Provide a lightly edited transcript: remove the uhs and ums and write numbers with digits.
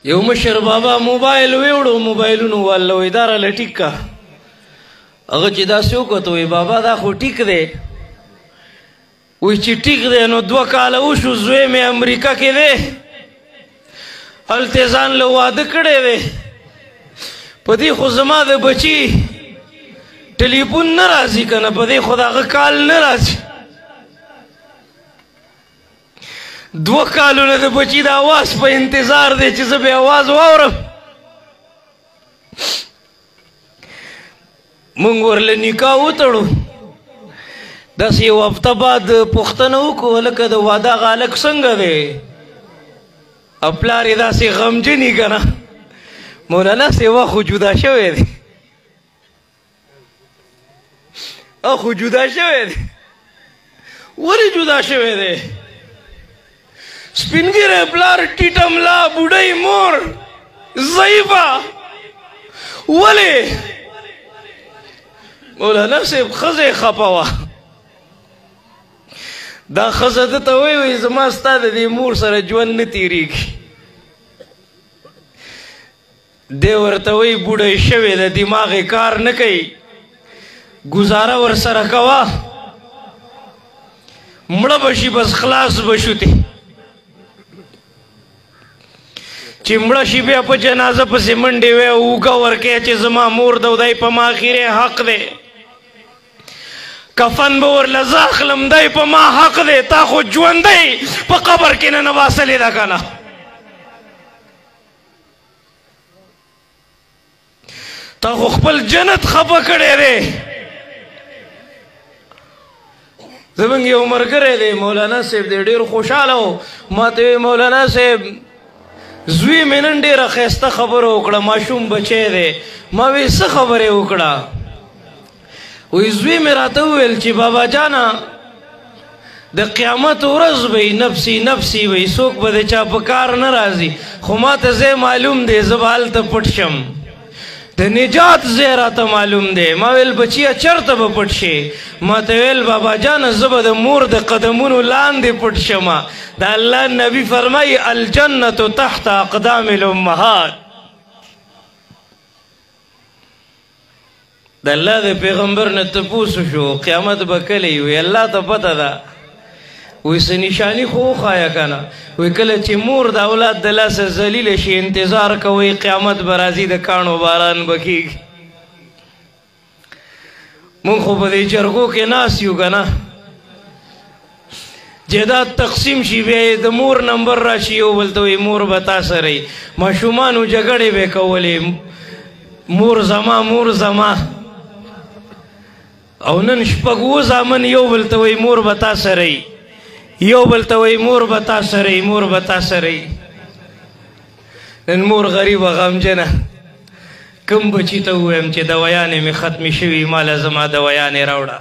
یو مشر بابا موبایل ویوړو موبایلونو والله وې دا راله ټیک کا هغه چې داسې وکتو وی بابا دا خو ټیک دی وی چې ټیک دی نو 2 کاله وشو زوی مې امریکا کې دی هلته ځان له واده کړی دی په دې خو زما د بچي ټلیفون نه راځي که نه په دې خو د هغه کال نه راځي 2 کالونه د بچي د اواز په انتظار دی چې زه به اواز واورم مونږ ورله نکاح وتړو داسې یو هفته بعد پوښتنه وکړو هلکه د واده هغه هلک څنګه دی او پلار یې داسې غمجن یي که نه مولانا سیوا خو جدا شوی دی خو جدا شوی دی ولې جدا شوی دی سپینګیری پلار ټیټه ملا بوډۍ مور ضعیفه ولې مولانا صاحب ښځه یې خفه وه دا ښځه ده ته وایي زما ستا د دې مور سره ژوند نه تېرېږي دی ورته وایي بوډۍ شوې ده دماغ یې کار نه کوي ګزاره ورسره کوه مړه به شي بس خلاص به شو تی چې مړه شي بیا په جنازه پسې منډې وی اوږه ورکوې چې زما مور ده دی په ما اخرې حق دی کفن به ورله زه اخلم دی په ما حق دی تا خو ژوندی په قبر کې نه نباسلې ده که نه تا خو خپل جنت خفه کړی دی زمونږ یو ملګری دی مولانا صاحب دی ډېر خوشحاله و ما ته وی مولانا صاحب زوی مې نن ډېره ښایسته خبره وکړه ماشوم بچی دی ما وی څه خبرې وکړه وی زوی مې راته وویل چې بابا جانا د قیامت ورځ به نفسي نفسي وی څوک به د چا په کار نه راځي خو ما ته ځای معلوم دی زه به هلته پټ شم د نجات ځای راته معلوم دی ما ویل بچیه چېرته به پټ شي ما ته ویل بابا جانه زه به د مور د قدمونو لاندې پټ شمه د الله نبي فرمایي الجنت تحت اقدام الامهات د الله د پیغمبر نه تپوس شو قیامت به کله وي الله ته پته ده وی څه نشاني خو وښایه که نه وی کله چې مور د اولاد د لاسه ذلیله شي انتظار کوئ قیامت به راځي د کاڼو باران به کېږي مونږ خو په دې جرګو کې ناست یو که نه جیداد تقسیم شي بیا یې د مور نمبر راشي یو بل ته وایي مور به تا سره یي ماشومانو جګړې به یې کولې مور زما مور زما او نن شپږ 7 زامن یو بل ته وایي مور به تا سره یي یو بل ته وایي مور به تا سره یي مور به تا سره یي نن مور غریبه غمجنه کوم بچي ته ووایم چې دویانې مې ختمې شوي ماله زما دویانې راوړه